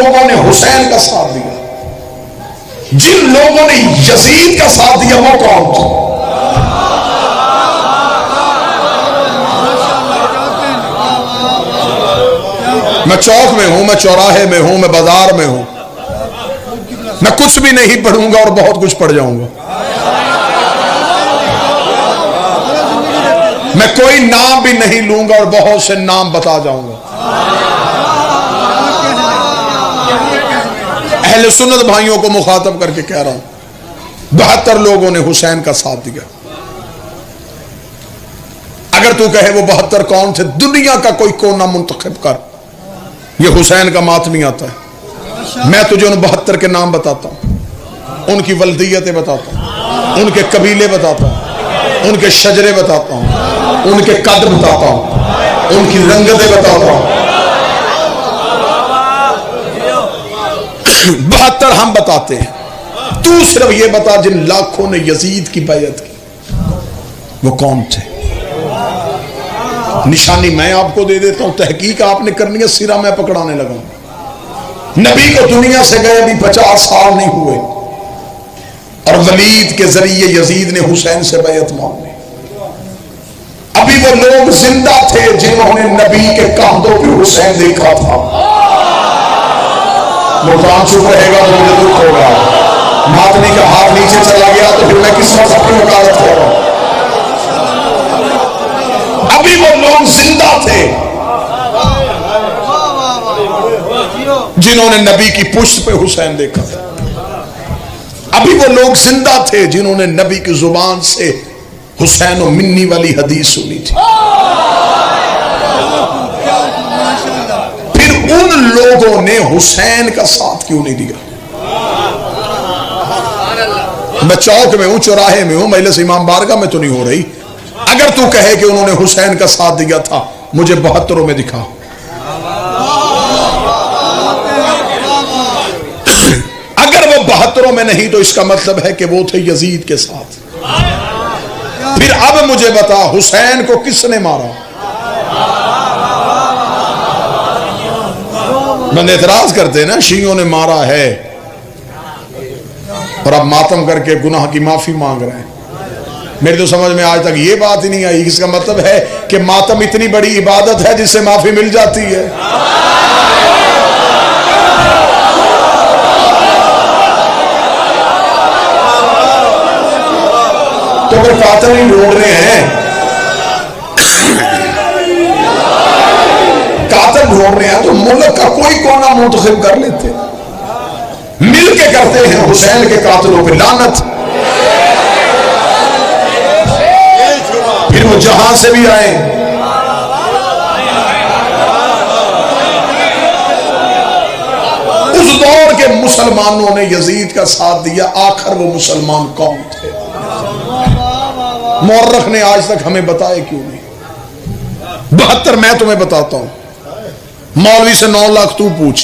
लोगों ने हुसैन का साथ दिया, जिन लोगों ने यजीद का साथ दिया वो कौन थे? मैं चौक में हूं, मैं चौराहे में हूं, मैं बाजार में हूं, मैं कुछ भी नहीं पढ़ूंगा और बहुत कुछ पढ़ जाऊंगा। मैं कोई नाम भी नहीं लूंगा और बहुत से नाम बता जाऊंगा। अहले सुन्नत भाइयों को मुखातब करके कह रहा हूं, 72 लोगों ने हुसैन का साथ दिया। अगर तू कहे वो 72 कौन थे, दुनिया का कोई कोना मुंतखब कर, ये हुसैन का मातमी आता है। मैं तुझे उन 72 के नाम बताता हूं, उनकी वल्दियतें बताता हूं, उनके कबीले बताता हूं, उनके शजरे बताता हूं, उनके कद बताता हूं, उनकी रंगतें बताता हूं। 72 हम बताते हैं, तू सिर्फ ये बता जिन लाखों ने यजीद की बैयत की वो कौन थे। निशानी मैं आपको दे देता हूं, तहकीक आपने करनी है, सिरा मैं पकड़ाने लगा। नबी को दुनिया से गए अभी 50 साल नहीं हुए और वलीद के जरिए यजीद ने हुसैन से बैयत मांगी। अभी वो लोग जिंदा थे जिन्होंने नबी के कांधों पे हुसैन देखा था। मुल्तान चुप रहेगा तो मुझे दुख होगा, मातमी का हाथ नीचे चला गया तो फिर मैं किस वक्त अपनी वकालत कर रहा हूं। अभी वो लोग जिंदा थे जिन्होंने नबी की पुश्त पे हुसैन देखा था। अभी वो लोग जिंदा थे जिन्होंने नबी की जुबान से हुसैन और मिन्नी वाली हदीस सुनी थी। फिर उन लोगों ने हुसैन का साथ क्यों नहीं दिया? मैं चौक में हूं, चौराहे में हूं, मजलिस इमाम बारगाह में तो नहीं हो रही। अगर तू कहे कि उन्होंने हुसैन का साथ दिया था, मुझे 72 में दिखा। अगर वो 72 में नहीं तो इसका मतलब है कि वो थे यजीद के साथ। फिर अब मुझे बता, हुसैन को किसने मारा? बंदे एतराज करते हैं ना, शियों ने मारा है और अब मातम करके गुनाह की माफी मांग रहे हैं। मेरी तो समझ में आज तक ये बात ही नहीं आई। इसका मतलब है कि मातम इतनी बड़ी इबादत है जिससे माफी मिल जाती है। तो अगर कातिल ही ढूंढ रहे हैं, कातिल ढूंढ रहे हैं तो मुल्क का कोई कोना मुंतखब कर लेते, मिल के करते हैं हुसैन के कातिलों पे लानत। फिर वो जहां से भी आए, उस दौर के मुसलमानों ने यजीद का साथ दिया। आखिर वो मुसलमान कौन थे? मुअर्रिख ने आज तक हमें बताए क्यों नहीं? 72 मैं तुम्हें बताता हूं। मौलवी से 9 लाख तू पूछ।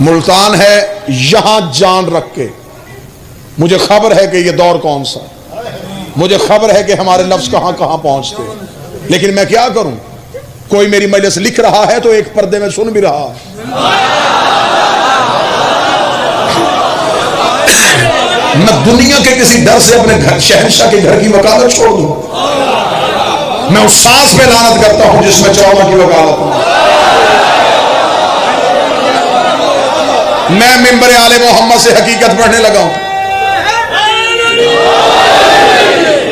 मुल्तान है, यहां जान रख के मुझे खबर है कि ये दौर कौन सा, मुझे खबर है कि हमारे लफ्ज कहां कहां पहुंचते हैं, लेकिन मैं क्या करूं? कोई मेरी मजलिस लिख रहा है तो एक पर्दे में सुन भी रहा है। मैं दुनिया के किसी डर से अपने घर शहंशाह के घर की वकालत छोड़ दूं? मैं उस सांस पे लानत करता हूं जिसमें 14 की वकालत हूं। मैं मिंबर आले मोहम्मद से हकीकत पढ़ने लगा हूं।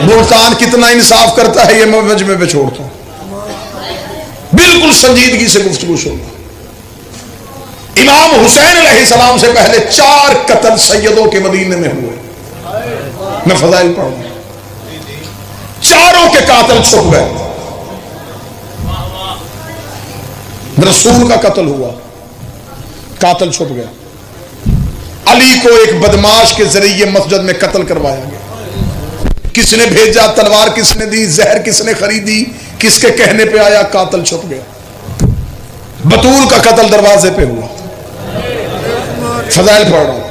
मुल्तान कितना इंसाफ करता है ये मैं मजमे पे छोड़ता हूं। बिल्कुल संजीदगी से गुफ्तगू सुनना। इमाम हुसैन अलैहिस्सलाम से पहले 4 कत्ल सैयदों के मदीने में हुए। मैं फजाइल पढ़ूंगा, चारों के कातिल छुप गए। रसूल का कत्ल हुआ, कातिल छुप गया। अली को एक बदमाश के जरिए मस्जिद में कत्ल करवाया गया। किसने भेजा, तलवार किसने दी, जहर किसने खरीदी, किसके कहने पे आया, कातिल छुप गया। बतूल का कत्ल दरवाजे पे हुआ। फजाइल पढ़ रहा हूं।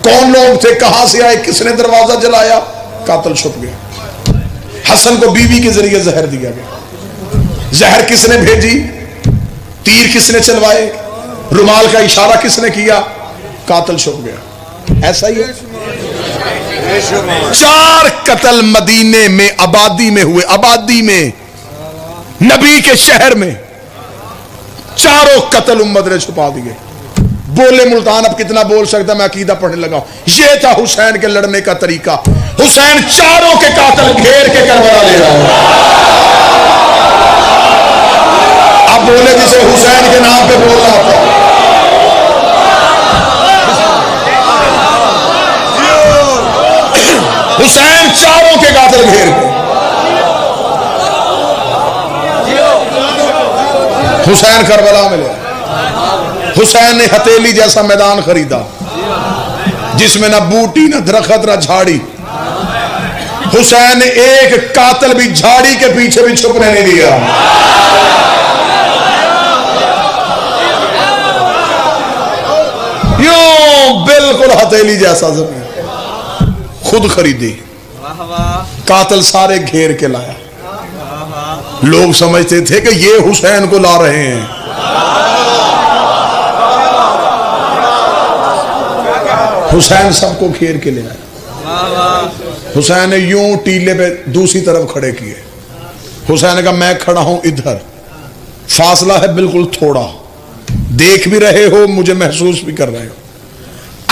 कौन लोग थे, कहां से आए, किसने दरवाजा जलाया, कातिल छुप गया। हसन को बीवी के जरिए जहर दिया गया। जहर किसने भेजी, तीर किसने चलवाए, रुमाल का इशारा किसने किया, कातिल छुप गया। ऐसा ही है। 4 कत्ल मदीने में आबादी में हुए, आबादी में, नबी के शहर में 4 कत्ल उम्मत ने छुपा दिए। बोले मुल्तान अब कितना बोल सकता, मैं अकीदा पढ़ने लगा। ये था हुसैन के लड़ने का तरीका। हुसैन 4 के कातिल घेर के करबला ले रहा है। अब बोले जिसे हुसैन के नाम पे बोल रहा था। हुसैन 4 के कातिल घेर के, हुसैन करबला में ले। हुसैन ने हथेली जैसा मैदान खरीदा जिसमें ना बूटी ना दरख्त ना झाड़ी। हुसैन ने एक कातिल भी झाड़ी के पीछे भी छुपने नहीं दिया। यूं बिल्कुल हथेली जैसा जमीन खुद खरीदी, कातिल सारे घेर के लाया। लोग समझते थे कि ये हुसैन को ला रहे हैं। हुसैन सबको घेर के ले आया। हुसैन ने यूं टीले पे दूसरी तरफ खड़े किए। हुसैन का मैं खड़ा हूं इधर, फासला है बिल्कुल थोड़ा, देख भी रहे हो, मुझे महसूस भी कर रहे हो।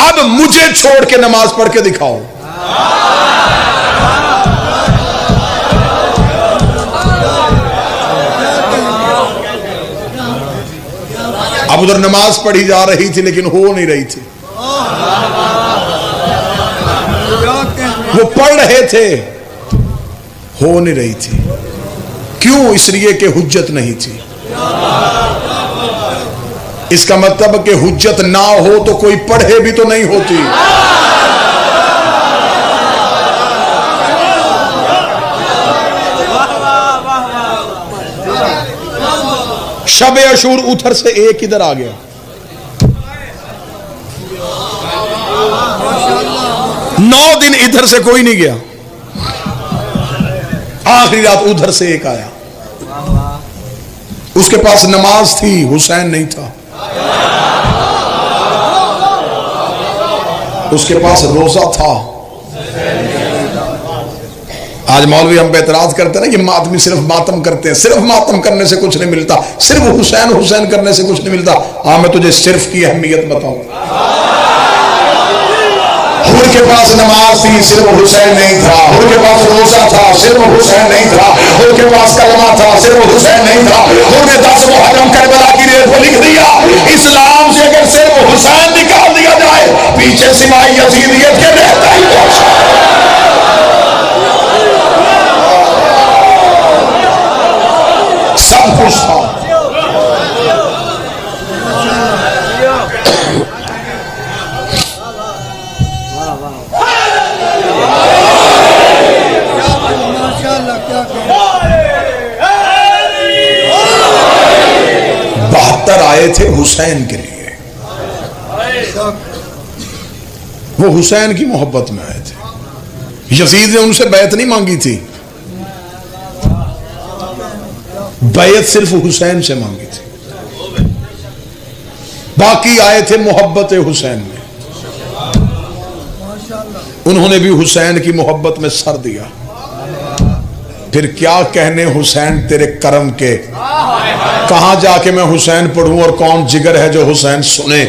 अब मुझे छोड़ के नमाज पढ़ के दिखाओ। अब उधर नमाज पढ़ी जा रही थी लेकिन हो नहीं रही थी। वो पढ़ रहे थे, हो नहीं रही थी। क्यों? इसलिए कि हुज्जत नहीं थी। इसका मतलब कि हुज्जत ना हो तो कोई पढ़े भी तो नहीं होती। शब अशूर उधर से एक इधर आ गया। 9 दिन इधर से कोई नहीं गया। आखिरी रात उधर से एक आया। उसके पास नमाज थी, हुसैन नहीं था। उसके पास रोजा था। आज मौलवी हम पे एतराज करते हैं ना, ये आदमी सिर्फ मातम करते हैं। सिर्फ मातम करने से कुछ नहीं मिलता, सिर्फ हुसैन हुसैन करने से कुछ नहीं मिलता। हाँ, मैं तुझे सिर्फ की अहमियत बताऊं। उनके पास नमाज थी, सिर्फ हुसैन नहीं था। उनके पास रोजा था, सिर्फ हुसैन नहीं था। उनके पास कलमा था, सिर्फ हुसैन नहीं था। उन्होंने 10 मुहर्रम करबला की रेत को लिख दिया। इस्लाम से अगर सिर्फ हुसैन निकाल दिया जाए, पीछे सिवाय यजीदियत के रहता ही सब कुछ था। आए थे हुसैन के लिए, वो हुसैन की मोहब्बत में आए थे। यजीद ने उनसे बैत नहीं मांगी थी, बैत सिर्फ हुसैन से मांगी थी। बाकी आए थे मोहब्बत हुसैन में। उन्होंने भी हुसैन की मोहब्बत में सर दिया। फिर क्या कहने हुसैन तेरे करम के, कहां जाके मैं हुसैन पढ़ूं और कौन जिगर है जो हुसैन सुने।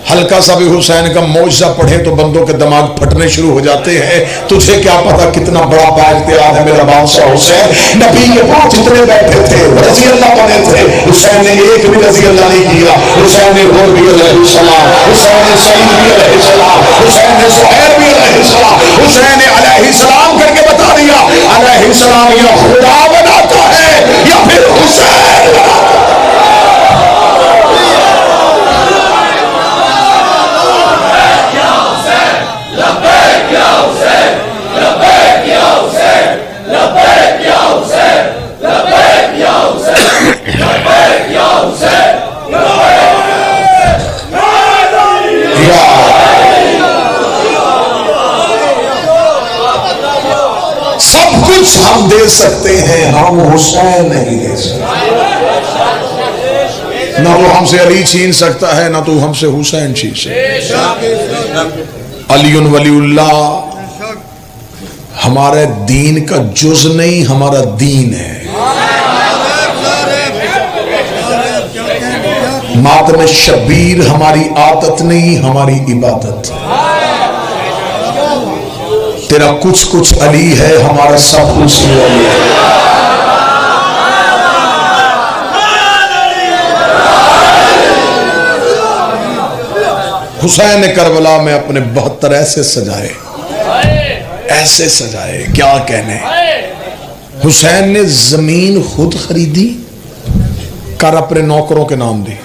हल्का सा भी हुसैन का मौजज़ा पढ़े तो बंदों के दिमाग फटने शुरू हो जाते हैं। तुझे क्या पता कितना बड़ा बाइख्तियार है मेरा बादशाह हुसैन। नबी के पास जितने बैठे थे रज़ी अल्लाह बने थे, हुसैन ने एक भी रज़ी अल्लाह नहीं किया। हुसैन ने गोल भी अलैहिस्सलाम, हुसैन ने सईद भी अलैहिस्सलाम, हुसैन ने सुहैल भी अलैहिस्सलाम, हुसैन ने अलैहिस्सलाम करके बता दिया अलैहिस्सलाम या खुदा बनाता है या फिर हुसैन बनाता है। सब कुछ हम दे सकते हैं, हम हुसैन नहीं दे सकते। ना तो हमसे अली छीन सकता है, ना तो हमसे हुसैन छीन सकता है। अलीउन वलीउल्लाह हमारे दीन का जुज नहीं, हमारा दीन है। मातम शबीर हमारी आदत नहीं, हमारी इबादत। तेरा कुछ कुछ अली है, हमारा सब कुछ अली है। हुसैन ने करबला में अपने 72 ऐसे सजाए, ऐसे सजाए, क्या कहने। हुसैन ने जमीन खुद खरीदी, कर अपने नौकरों के नाम दी।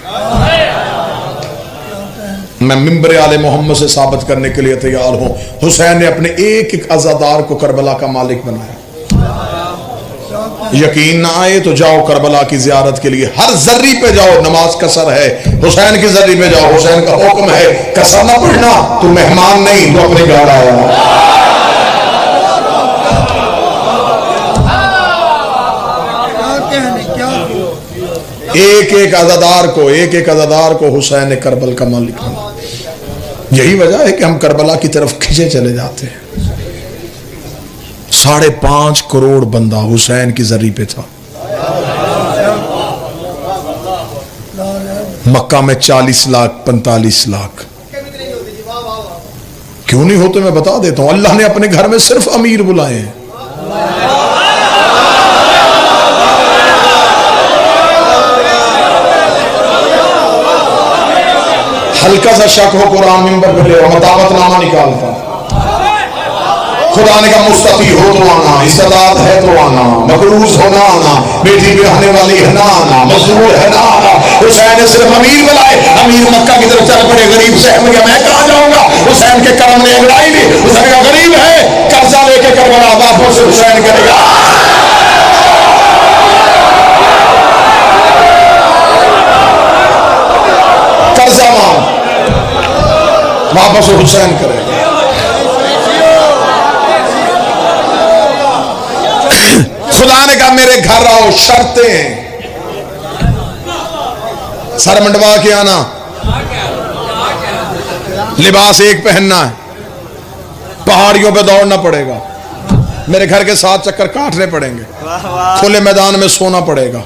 मैं मिंबर आले मोहम्मद से साबित करने के लिए तैयार हूं, हुसैन ने अपने एक एक अज़ादार को करबला का मालिक बनाया। यकीन ना आए तो जाओ करबला की जियारत के लिए, हर जर्री पे जाओ, नमाज कसर है, हुसैन की जर्री पे जाओ, हुसैन का हुक्म है कसर ना पढ़ना, तू मेहमान नहीं, तो अपने घर आया। एक एक अज़ादार को हुसैन ने करबल का मालिक बना। यही वजह है कि हम करबला की तरफ खिंचे चले जाते हैं। 5.5 करोड़ बंदा हुसैन की जरी पे था। मक्का में 40 लाख 45 लाख क्यों नहीं होते, मैं बता देता हूं। अल्लाह ने अपने घर में सिर्फ अमीर बुलाए हैं। हल्का सा शक हो कुरान मिंबर पे ले, मतावत नामा निकालता, खुदा ने कहा मुस्तफी हो तो आना, इस्तेदाद है तो आना, मकरूज हो ना आना, बेटी ब्याहने वाली है ना आना, मजबूर है ना आना। हुसैन ने सिर्फ अमीर बुलाए। अमीर मक्का की तरफ चल पड़े, गरीब सहम गया, मैं कहां जाऊंगा। हुसैन के करम ने अंगड़ाई ली। हुसैन का गरीब है, कर्जा लेके करबला वापस से हुसैन करेगा। कर्जा मांग, वापस हुसैन करेगा। खुदा ने कहा मेरे घर आओ, शर्तें हैं, सर मंडवा के आना, लिबास एक पहनना है, पहाड़ियों पे दौड़ना पड़ेगा, मेरे घर के 7 चक्कर काटने पड़ेंगे, खुले मैदान में सोना पड़ेगा।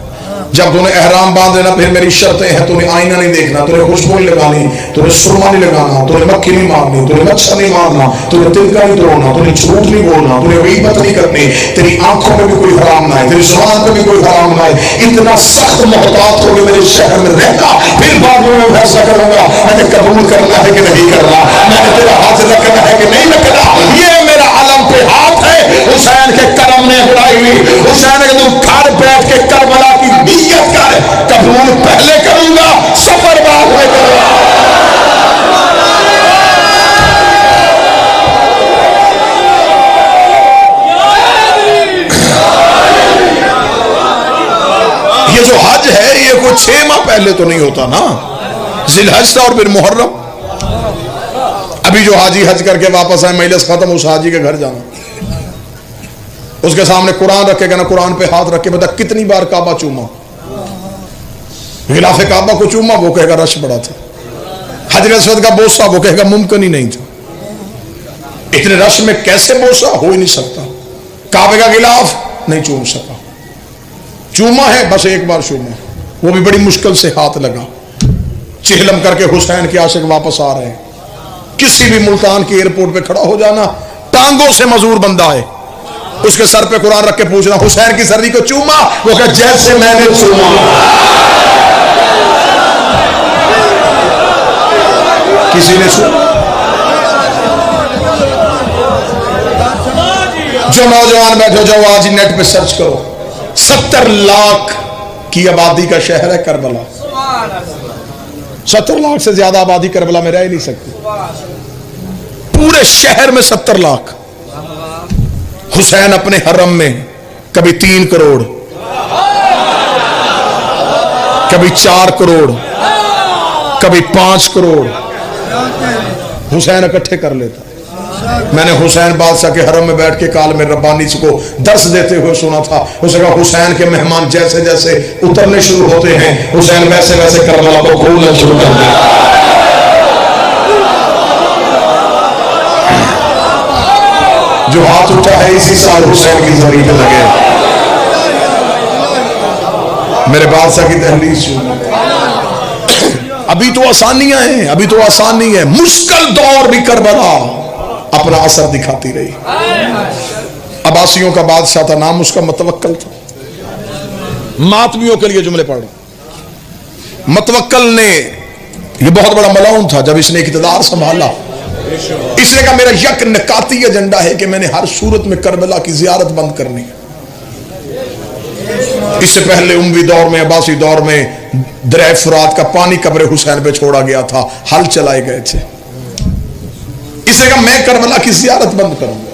जब तूने एहराम बांध लेना, फिर मेरी शर्तें हैं, तूने आईना नहीं देखना, तूने खुशबू नहीं लगानी, तूने सुरमा नहीं लगाना, तूने मक्खी नहीं मारनी, तूने मच्छर नहीं मारना, तूने तिनका नहीं तोड़ना, तूने झूठ नहीं बोलना, तूने गीबत नहीं करनी, तेरी आंखों में भी कोई हराम ना है, तेरी जुबान में भी कोई हराम ना है। इतना सख्त मोहतात होकर मेरे शहर में रहना, फिर बाद में मैं फैसला करूंगा मैंने कबूल करना है कि नहीं करना, मैंने तेरा हाथ रखना है कि नहीं रखना। ये मेरा अलम पे हाथ है। हुसैन के करम ने उड़ाई हुई। हुसैन ने तू घर बैठ के करबला की नियत कर, कबूल पहले करूंगा, सफर बाद में करूंगा। ये जो हज है, ये कोई 6 माह पहले तो नहीं होता ना, जिलहज था और फिर मुहर्रम। अभी जो हाजी हज करके वापस आए, मजलिस खत्म, उस हाजी के घर जाना, उसके सामने कुरान रखेगा ना, कुरान पे हाथ रखे, बता कितनी बार काबा चूमा, गिलाफे काबा को चूमा, वो कहेगा रश बड़ा था। हजरत असवद का बोसा, वो कहेगा मुमकिन ही नहीं था, इतने रश में कैसे बोसा, हो ही नहीं सकता। काबे का गिलाफ नहीं चूम सका, चूमा है बस एक बार चूमा, वो भी बड़ी मुश्किल से हाथ लगा। चिहलम करके हुसैन के आशिक वापस आ रहे हैं। किसी भी मुल्तान के एयरपोर्ट पे खड़ा हो जाना, टांगों से मजूर बंदा है, उसके सर पे कुरान रख के पूछना हुसैन की सर्दी को चूमा, वो कहे जैसे मैंने चूमा। किसी ने चूमा। जो नौजवान बैठो, जाओ आज ही नेट पे सर्च करो, 70 लाख की आबादी का शहर है करबला। 70 लाख से ज्यादा आबादी करबला में रह ही नहीं सकती। पूरे शहर में 70 लाख। हुसैन अपने हरम में कभी 3 करोड़, कभी 4 करोड़, कभी 5 करोड़ हुसैन इकट्ठे कर लेता। मैंने हुसैन बादशाह के हरम में बैठ के काल में रब्बानी को दर्श देते हुए सुना था। उसने कहा हुसैन के मेहमान जैसे जैसे उतरने शुरू होते हैं, हुसैन वैसे वैसे करबला को खोलना शुरू कर दिया। जो हाथ उठा है इसी साल हुसैन की जमीन पे लगे। मेरे बादशाह की तहरीर सुन। अभी तो आसानियां हैं, अभी तो आसान नहीं है, मुश्किल दौर भी करबला अपना असर दिखाती रही। अब्बासियों का बादशाह था, नाम उसका मतवक्कल था। मातमियों के लिए जुमले पढ़ रहा। मतवक्कल ने, यह बहुत बड़ा मलाउन था जब इसने इक़्तिदार संभाला। इसने कहा मेरा यक निकाती एजेंडा है कि मैंने हर सूरत में करबला की जियारत बंद करनी है। इससे पहले उमवी दौर में, अब्बासी दौर में दरिया फुरात का पानी कब्र हुसैन पे छोड़ा गया था, हल चलाए गए थे। इसने कहा मैं करबला की जियारत बंद करूंगा।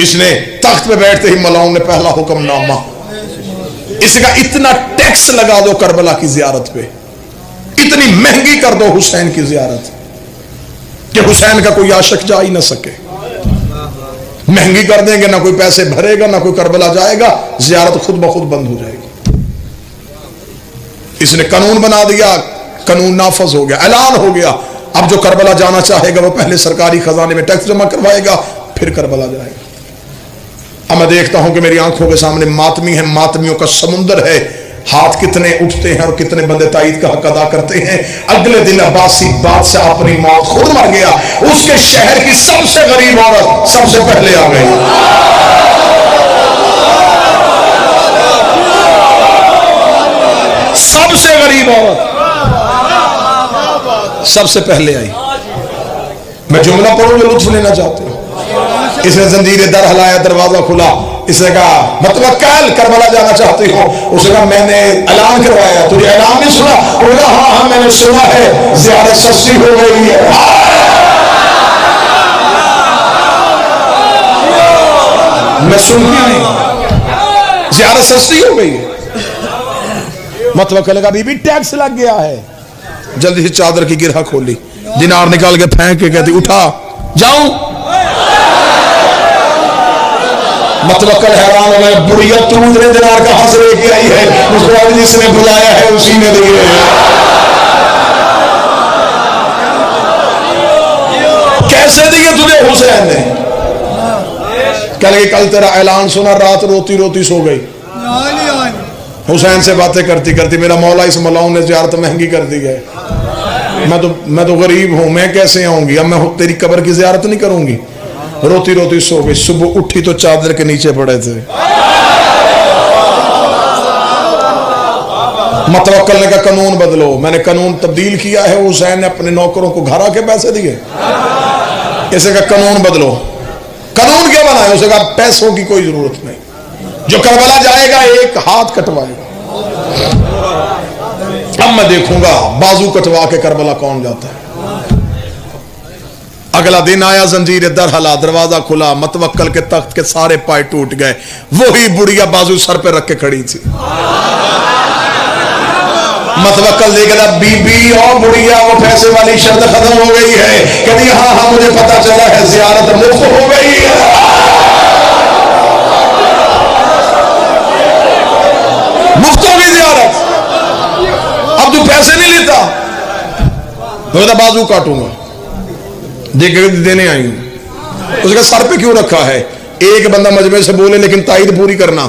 इसने तख्त पे बैठते ही मलाउन ने पहला हुक्मनामा, इसने कहा इतना टैक्स लगा दो करबला की जियारत पे, इतनी महंगी कर दो हुसैन की जियारत कि हुसैन का कोई आशिक जा ही ना सके। महंगी कर देंगे, ना कोई पैसे भरेगा, ना कोई करबला जाएगा, जियारत खुद ब खुद बंद हो जाएगी। इसने कानून बना दिया, कानून नाफज हो गया, ऐलान हो गया। अब जो करबला जाना चाहेगा वो पहले सरकारी खजाने में टैक्स जमा करवाएगा, फिर करबला जाएगा। अब मैं देखता हूं कि मेरी आंखों के सामने मातमी है, मातमियों का समुंदर है। हाथ कितने उठते हैं और कितने बंदे ताईद का हक अदा करते हैं। अगले दिन अब्बासी बादशाह अपनी मौत खुद मर गया। उसके शहर की सबसे गरीब औरत सबसे पहले आ गई। सबसे गरीब औरत सबसे पहले आई। मैं जुमला पढ़ूं जो लुत्फ लेना चाहते हो। इसने जंजीर दर हलाया, दरवाजा खुला। इसने कहा मतवक्कल करबला जाना चाहती हो? उसने कहा मैंने ऐलान करवाया, तुझे ऐलान नहीं सुना? बोला हाँ हाँ मैंने सुना है, ज़ियारत सस्ती हो गई है। मैं सुनती नहीं, ज़ियारत सस्ती हो गई है। मतवक्कल का बीबी टैक्स लग गया है। जल्दी से चादर की गिरहा खोली, दिनार निकाल के फेंक के कहती उठा जाऊं। मतवक्कल हैरान हो गए, बुढ़िया तू इतने दिनार कहां से लेके आई है? उसको बाद जिसने बुलाया है उसी ने दिए। कैसे दिए तुझे हुसैन ने? कह लगे कल तेरा ऐलान सुना, रात रोती रोती सो गई। हुसैन से बातें करती करती मेरा मौला इस मलाउन ने ज़ियारत महंगी कर दी है। मैं तो गरीब हूं, मैं कैसे आऊंगी? अब मैं तेरी कब्र की ज़ियारत नहीं करूंगी। रोती रोती सो गई। सुबह उठी तो चादर के नीचे पड़े थे। मतवक्कल ने कहा कानून बदलो। मैंने कानून तब्दील किया है। हुसैन ने अपने नौकरों को घर आके पैसे दिए। इसे कहा कानून बदलो। कानून क्या बनाया? उसे कहा पैसों की कोई जरूरत नहीं, जो करबला जाएगा एक हाथ कटवाएगा। अब मैं देखूंगा बाजू कटवा के करबला कौन जाता है। अगला दिन आया, जंजीर दर हला, दरवाजा खुला। मतवक्कल के तख्त के सारे पाए टूट गए। वही बुढ़िया बाजू सर पे रख के खड़ी थी। मतवक्कल देख रहा, बीबी और बुढ़िया वो पैसे वाली शर्त खत्म हो गई है। कहती हाँ हाँ मुझे पता चला है, ज़ियारत मुफ्त हो गई है। मुफ्त हो गई ज़ियारत। अब तू पैसे नहीं लेता? तो बाजू काटूंगा। देने आई हूं। उसका सर पे क्यों रखा है? एक बंदा मजमे से बोले लेकिन ताईद पूरी करना।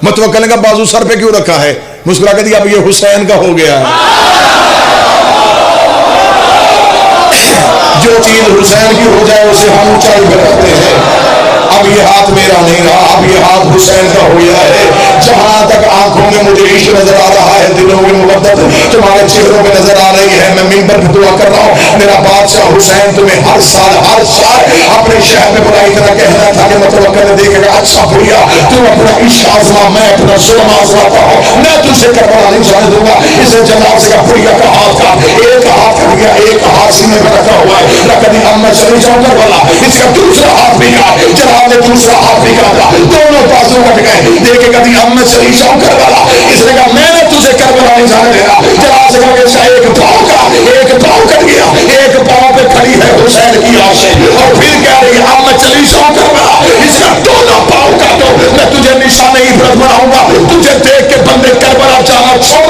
मतवक्कल का बाजू सर पे क्यों रखा है? मुस्कुरा कर दिया अब ये हुसैन का हो गया है। जो चीज हुसैन की हो जाए उसे हम ऊंचाई पर रखते हैं। अब ये हाथ मेरा नहीं रहा, अब ये हाथ हुसैन का हो गया है। जहां तक आंखों में मुझे इश्क नजर आ रहा है, दिलों में मोहब्बत तुम्हारे चेहरों में नजर आ रही है। मैं मिंबर पर दुआ कर रहा हूँ, मेरा बादशाह हुसैन तुम्हें हर साल अपने शहर में बुलाई तरह कहना था कि मतवक्कल ने देखेगा अच्छा भैया तुम अपना इश्क आजमा, मैं अपना जुल्म आजमाता हूँ, मैं तुझसे करबला नहीं जाने दूंगा। इसे जनाब से का भैया का हाथ का एक हाथ कट गया, एक हाथ सीने में रखा हुआ है। कभी अब मैं चली जाऊँ करबला, इसका दूसरा हाथ भी गया, जनाब ने दूसरा हाथ भी काटा, दोनों बाजू कट गए। देखे कभी अब मैं चली जाऊँ करबला, इसने कहा मैंने तुझे करबला नहीं जाने देना। जनाब से कहा एक पाँव कट गया, एक पाँव पे खड़ी है हुसैन की लाशें। और फिर क्या रही है, अब मैं चली जाऊं करबला, इसका दोनों पाँव काटो, मैं तुझे निशाने इबरत बनाऊंगा, तुझे देख के बंदे करबला जाना छोड़